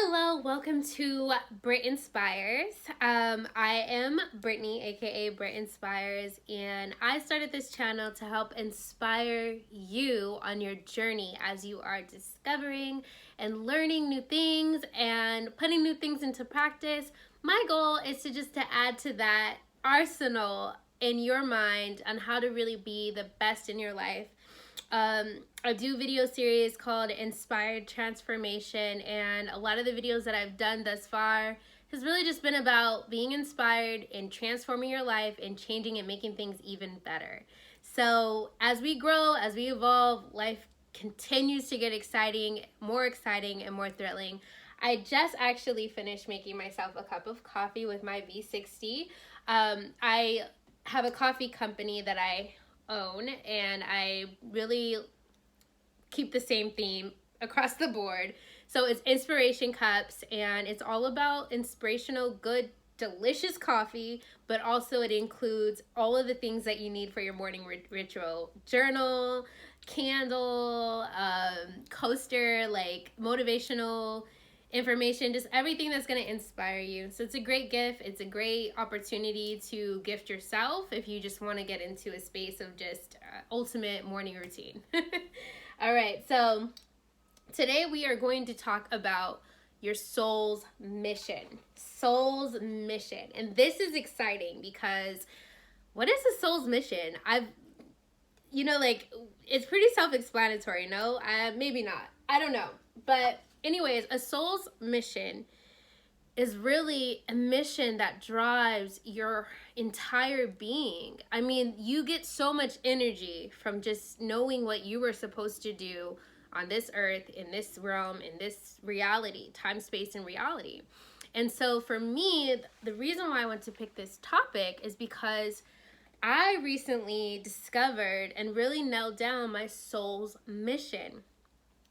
Hello, welcome to Brit Inspires. I am Brittany, aka Brit Inspires, and I started this channel to help inspire you on your journey as you are discovering and learning new things and putting new things into practice. My goal is to add to that arsenal in your mind on how to really be the best in your life. I do video series called Inspired Transformation, and a lot of the videos that I've done thus far has really just been about being inspired and transforming your life and changing and making things even better. So as we grow, as we evolve, life continues to get exciting, and more thrilling. I just actually finished making myself a cup of coffee with my V60. I have a coffee company that I own, and I really keep the same theme across the board. So it's inspiration cups, and it's all about inspirational, good, delicious coffee, but also it includes all of the things that you need for your morning ritual: journal, candle, coaster, like motivational information, just everything that's going to inspire you. So it's a great gift. It's a great opportunity to gift yourself if you just want to get into a space of just ultimate morning routine. All right, so today we are going to talk about your soul's mission. Soul's mission. And this is exciting because what is a soul's mission? It's pretty self-explanatory, no? Maybe not. I don't know. But anyways, a soul's mission is really a mission that drives your entire being. I mean, you get so much energy from just knowing what you were supposed to do on this earth, in this realm, in this reality, time, space, and reality. And so for me, the reason why I want to pick this topic is because I recently discovered and really nailed down my soul's mission.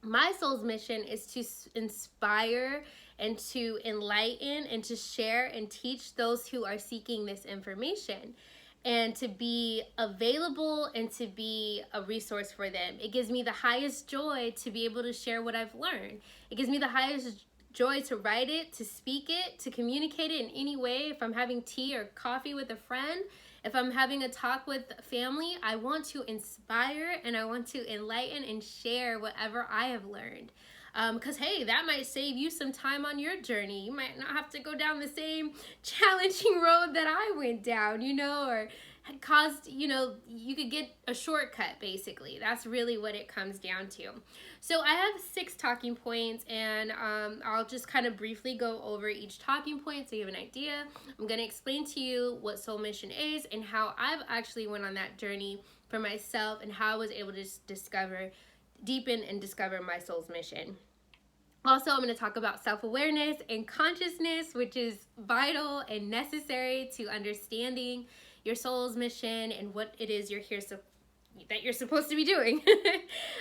My soul's mission is to inspire and to enlighten and to share and teach those who are seeking this information, and to be available and to be a resource for them. It gives me the highest joy to be able to share what I've learned. It gives me the highest joy to write it, to speak it, to communicate it in any way. If I'm having tea or coffee with a friend, if I'm having a talk with family, I want to inspire and I want to enlighten and share whatever I have learned. Because, hey, that might save you some time on your journey. You might not have to go down the same challenging road that I went down, or had caused, you could get a shortcut, basically. That's really what it comes down to. So I have 6 talking points, and I'll just kind of briefly go over each talking point so you have an idea. I'm going to explain to you what soul mission is and how I've actually went on that journey for myself and how I was able to deepen and discover my soul's mission. Also, I'm going to talk about self-awareness and consciousness, which is vital and necessary to understanding your soul's mission and what it is that you're supposed to be doing.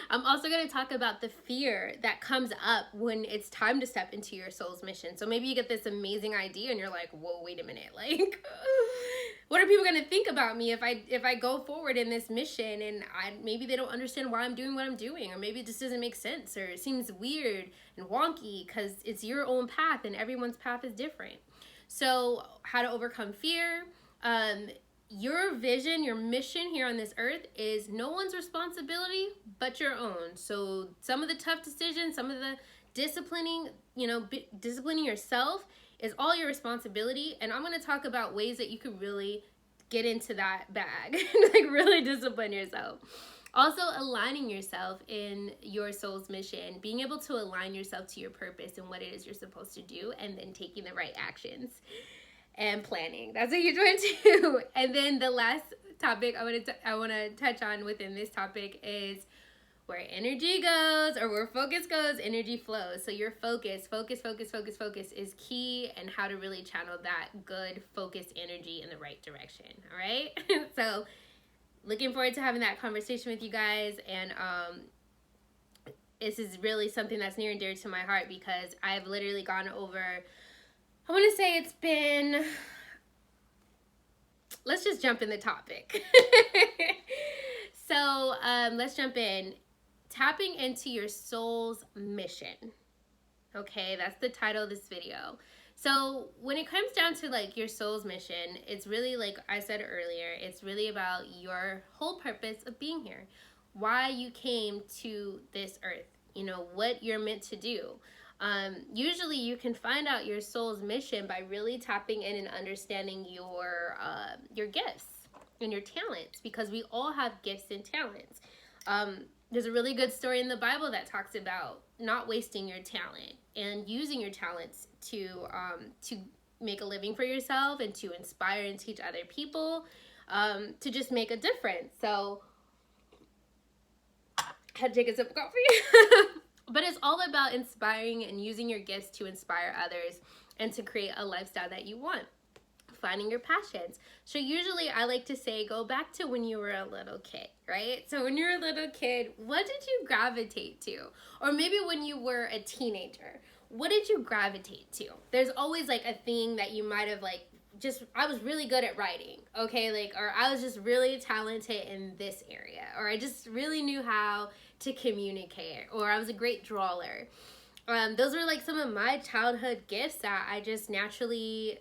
I'm also going to talk about the fear that comes up when it's time to step into your soul's mission. So maybe you get this amazing idea and you're like, whoa, wait a minute. Like, what are people going to think about me if I go forward in this mission and maybe they don't understand why I'm doing what I'm doing, or maybe it just doesn't make sense, or it seems weird and wonky because it's your own path and everyone's path is different. So how to overcome fear. Your vision, your mission here on this earth is no one's responsibility but your own. So some of the tough decisions, some of the disciplining yourself is all your responsibility. And I'm going to talk about ways that you could really get into that bag and like really discipline yourself. Also, aligning yourself in your soul's mission, being able to align yourself to your purpose and what it is you're supposed to do, and then taking the right actions. And planning. That's a huge one too. And then the last topic I want to touch on within this topic is where energy goes, or where focus goes, energy flows. So your focus is key, and how to really channel that good focused energy in the right direction. All right. So looking forward to having that conversation with you guys. And this is really something that's near and dear to my heart because I've literally gone over, I want to say it's been, let's just jump in the topic. So let's jump in. Tapping into your soul's mission. Okay, that's the title of this video. So when it comes down to like your soul's mission, it's really, like I said earlier, it's really about your whole purpose of being here, why you came to this earth, you know, what you're meant to do. Usually you can find out your soul's mission by really tapping in and understanding your gifts and your talents, because we all have gifts and talents. There's a really good story in the Bible that talks about not wasting your talent and using your talents to make a living for yourself and to inspire and teach other people, to just make a difference. So I had to take a sip of coffee. But it's all about inspiring and using your gifts to inspire others and to create a lifestyle that you want. Finding your passions. So usually I like to say, go back to when you were a little kid, right? So when you're a little kid, what did you gravitate to? Or maybe when you were a teenager, what did you gravitate to? There's always like a thing that you might have like, just, I was really good at writing, okay? Like, or I was just really talented in this area, or I just really knew how to communicate, or I was a great drawer. Those were like some of my childhood gifts that I just naturally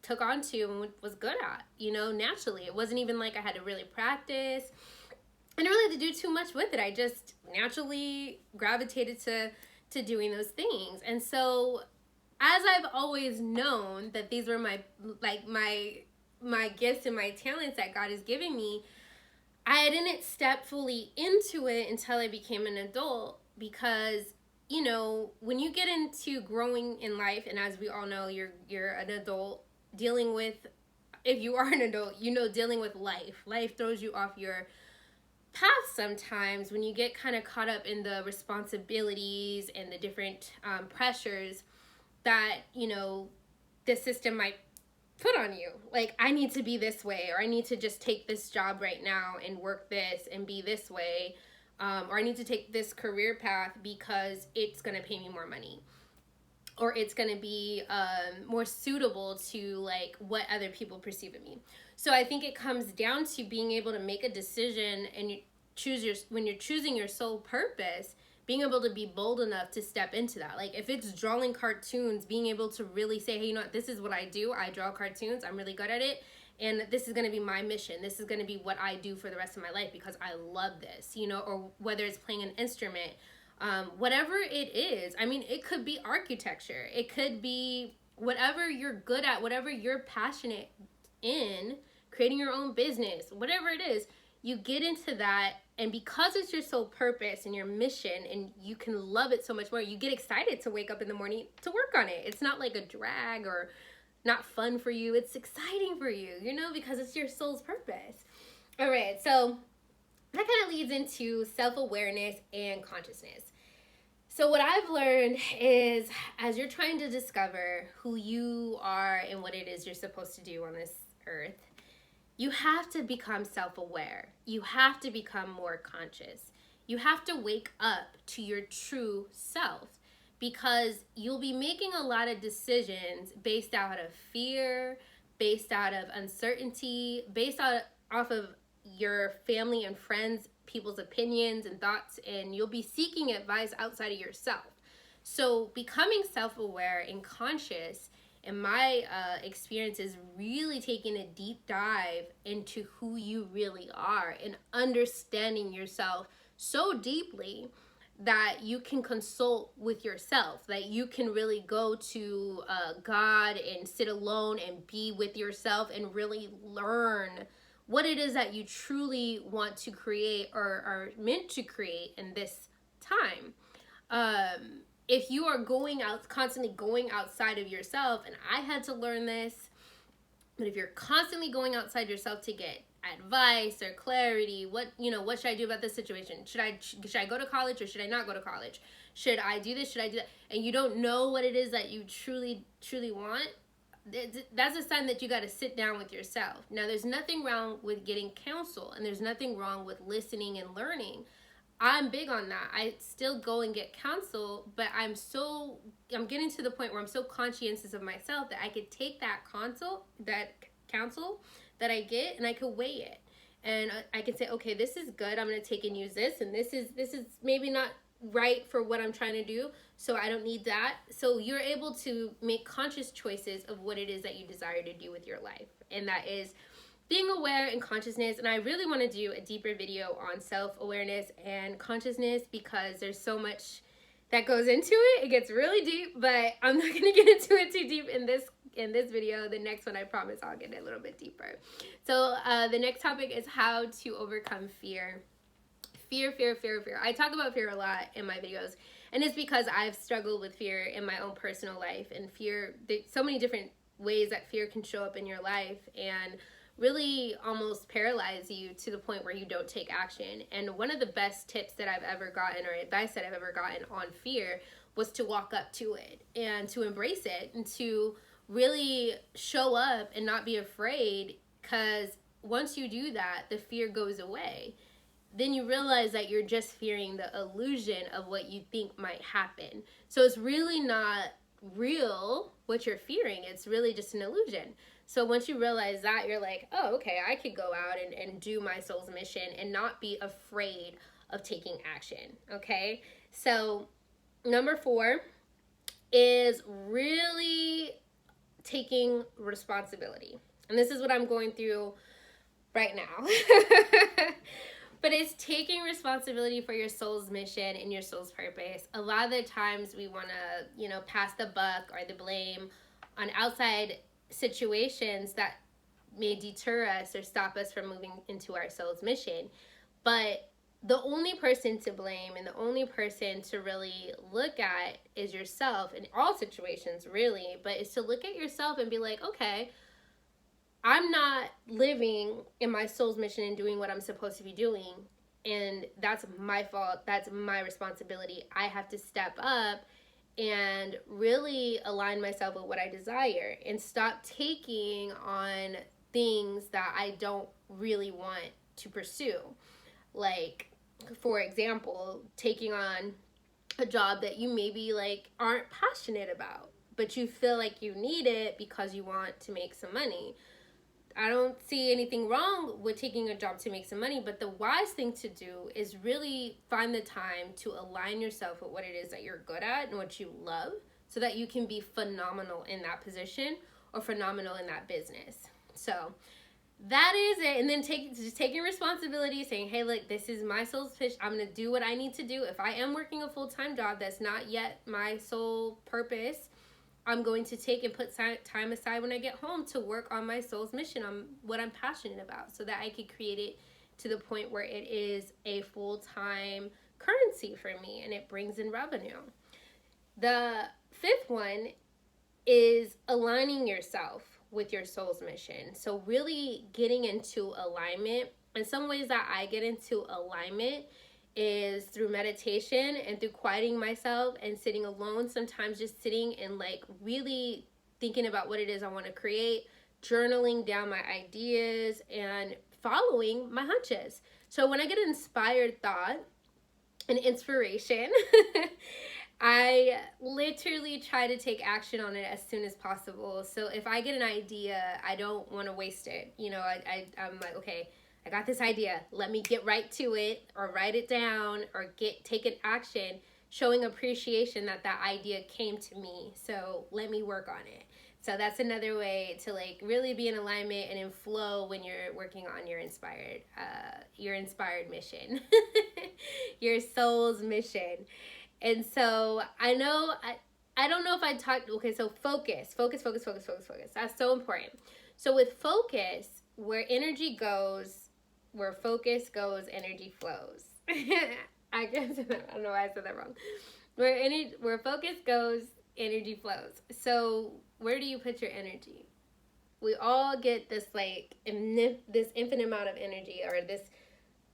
took on to and was good at, you know, naturally. It wasn't even like I had to really practice. I didn't really have to do too much with it. I just naturally gravitated to doing those things. And so as I've always known that these were my gifts and my talents that God has given me, I didn't step fully into it until I became an adult, because, you know, when you get into growing in life, and as we all know, you're an adult dealing with, if you are an adult, you know, dealing with life throws you off your path sometimes when you get kind of caught up in the responsibilities and the different pressures that, you know, the system might put on you. Like, I need to be this way, or I need to just take this job right now and work this and be this way, or I need to take this career path because it's going to pay me more money, or it's going to be more suitable to like what other people perceive of me. So I think it comes down to being able to make a decision, and when you're choosing your sole purpose, being able to be bold enough to step into that. Like, if it's drawing cartoons, being able to really say, hey, you know what, this is what I do. I draw cartoons. I'm really good at it. And this is going to be my mission. This is going to be what I do for the rest of my life because I love this, you know, or whether it's playing an instrument, whatever it is. I mean, it could be architecture. It could be whatever you're good at, whatever you're passionate in, creating your own business, whatever it is, you get into that. And because it's your sole purpose and your mission, and you can love it so much more, you get excited to wake up in the morning to work on it. It's not like a drag or not fun for you. It's exciting for you, you know, because it's your soul's purpose. All right, so that kind of leads into self-awareness and consciousness. So what I've learned is, as you're trying to discover who you are and what it is you're supposed to do on this earth, you have to become self-aware. You have to become more conscious. You have to wake up to your true self, because you'll be making a lot of decisions based out of fear, based out of uncertainty, based off of your family and friends, people's opinions and thoughts, and you'll be seeking advice outside of yourself. So becoming self-aware and conscious, in my experience, is really taking a deep dive into who you really are and understanding yourself so deeply that you can consult with yourself, that you can really go to God and sit alone and be with yourself and really learn what it is that you truly want to create or are meant to create in this time. If you are constantly going outside of yourself, and I had to learn this, but if you're constantly going outside yourself to get advice or clarity, what should I do about this situation? Should I go to college or should I not go to college? Should I do this? Should I do that? And you don't know what it is that you truly want. That's a sign that you got to sit down with yourself. Now, there's nothing wrong with getting counsel, and there's nothing wrong with listening and learning. I'm big on that. I still go and get counsel, but I'm getting to the point where I'm so conscientious of myself that I could take that counsel that I get, and I could weigh it. And I can say, okay, this is good. I'm going to take and use this, and this is maybe not right for what I'm trying to do. So I don't need that. So you're able to make conscious choices of what it is that you desire to do with your life. And that is being aware and consciousness. And I really want to do a deeper video on self-awareness and consciousness, because there's so much that goes into it. It gets really deep, but I'm not going to get into it too deep in this video. The next one, I promise I'll get a little bit deeper. So the next topic is how to overcome fear. Fear. I talk about fear a lot in my videos, and it's because I've struggled with fear in my own personal life. And fear, so many different ways that fear can show up in your life and really almost paralyze you to the point where you don't take action. And one of the best tips that I've ever gotten, or advice that I've ever gotten on fear, was to walk up to it and to embrace it and to really show up and not be afraid, because once you do that, the fear goes away. Then you realize that you're just fearing the illusion of what you think might happen. So it's really not real what you're fearing. It's really just an illusion. So once you realize that, you're like, oh, okay, I could go out and do my soul's mission and not be afraid of taking action, okay? So number 4 is really taking responsibility. And this is what I'm going through right now. But it's taking responsibility for your soul's mission and your soul's purpose. A lot of the times we want to, pass the buck or the blame on outside situations that may deter us or stop us from moving into our soul's mission. But the only person to blame and the only person to really look at is yourself in all situations, really. But it's to look at yourself and be like, okay, I'm not living in my soul's mission and doing what I'm supposed to be doing. And that's my fault. That's my responsibility. I have to step up and really align myself with what I desire and stop taking on things that I don't really want to pursue. Like, for example, taking on a job that you maybe aren't passionate about, but you feel like you need it because you want to make some money. I don't see anything wrong with taking a job to make some money, but the wise thing to do is really find the time to align yourself with what it is that you're good at and what you love, so that you can be phenomenal in that position or phenomenal in that business. So that is it. And then just taking responsibility, saying, hey, look, this is my soul's fish. I'm going to do what I need to do. If I am working a full-time job that's not yet my sole purpose, I'm going to take and put time aside when I get home to work on my soul's mission, on what I'm passionate about, so that I could create it to the point where it is a full-time currency for me and it brings in revenue. The 5th one is aligning yourself with your soul's mission. So really getting into alignment. And some ways that I get into alignment is through meditation and through quieting myself and sitting alone, sometimes just sitting and really thinking about what it is I want to create, journaling down my ideas and following my hunches. So when I get an inspired thought and inspiration, I literally try to take action on it as soon as possible. So if I get an idea, I don't want to waste it. I'm like, okay, I got this idea. Let me get right to it, or write it down, or take an action showing appreciation that idea came to me. So let me work on it. So that's another way to really be in alignment and in flow when you're working on your inspired mission, your soul's mission. And so I don't know if I talked, okay, so focus. That's so important. So with focus, where energy goes, where focus goes, energy flows. I don't know why I said that wrong. Where focus goes, energy flows. So where do you put your energy? We all get this this infinite amount of energy, or this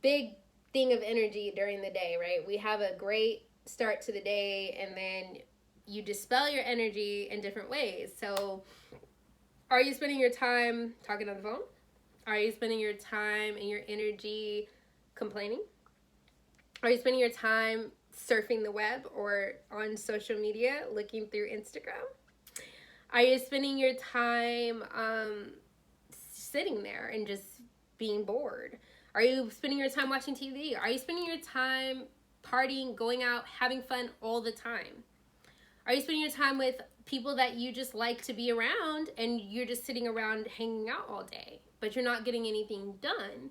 big thing of energy during the day, right? We have a great start to the day, and then you dispel your energy in different ways. So are you spending your time talking on the phone? Are you spending your time and your energy complaining? Are you spending your time surfing the web or on social media, looking through Instagram? Are you spending your time sitting there and just being bored? Are you spending your time watching TV? Are you spending your time partying, going out, having fun all the time? Are you spending your time with people that you just like to be around and you're just sitting around hanging out all day, but you're not getting anything done?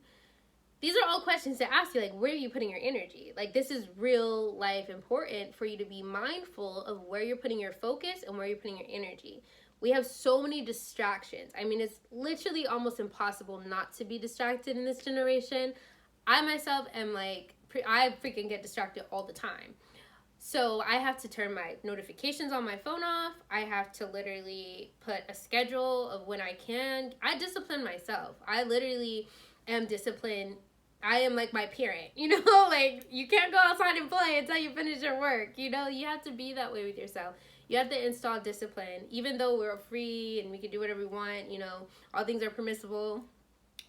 These are all questions to ask you, like, where are you putting your energy? Like, this is real life important for you to be mindful of where you're putting your focus and where you're putting your energy. We have so many distractions. I mean, it's literally almost impossible not to be distracted in this generation. I myself am like, I freaking get distracted all the time. So I have to turn my notifications on my phone off. I have to literally put a schedule of when I can. I discipline myself. I literally am disciplined. I am like my parent, you know, like you can't go outside and play until you finish your work. You know, you have to be that way with yourself. You have to install discipline, even though we're free and we can do whatever we want, you know, all things are permissible.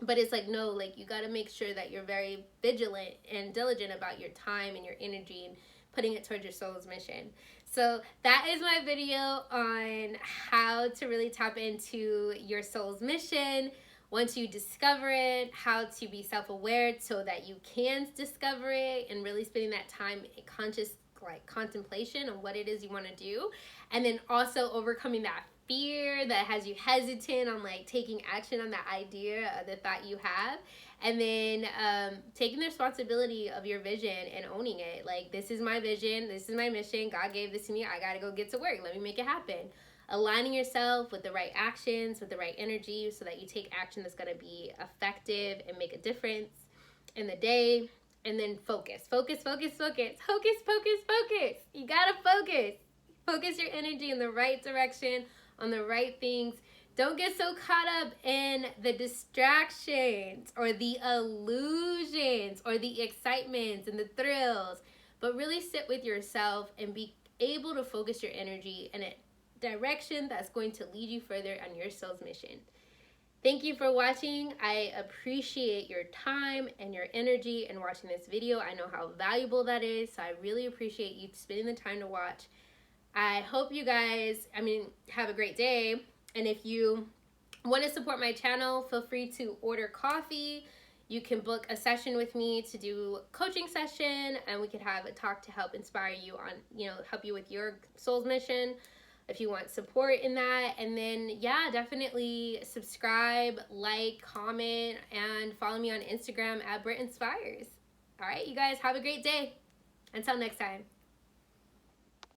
But it's like, no, like you got to make sure that you're very vigilant and diligent about your time and your energy and putting it towards your soul's mission. So that is my video on how to really tap into your soul's mission. Once you discover it, how to be self-aware so that you can discover it, and really spending that time in conscious like contemplation on what it is you want to do. And then also overcoming that fear that has you hesitant on like taking action on that idea or the thought you have. And then taking the responsibility of your vision and owning it. Like, this is my vision, this is my mission, God gave this to me, I gotta go get to work, let me make it happen. Aligning yourself with the right actions, with the right energy, so that you take action that's going to be effective and make a difference in the day. And then focus. Focus, focus, focus. Focus, focus, focus. You got to focus. Focus your energy in the right direction, on the right things. Don't get so caught up in the distractions or the illusions or the excitements and the thrills, but really sit with yourself and be able to focus your energy in it direction that's going to lead you further on your soul's mission. Thank you for watching. I appreciate your time and your energy in watching this video. I know how valuable that is, so I really appreciate you spending the time to watch. I hope you guys, have a great day. And if you want to support my channel, feel free to order coffee. You can book a session with me to do a coaching session, and we could have a talk to help inspire you on, help you with your soul's mission, if you want support in that. And then, yeah, definitely subscribe, like, comment, and follow me on Instagram at Brit Inspires. All right, you guys have a great day. Until next time.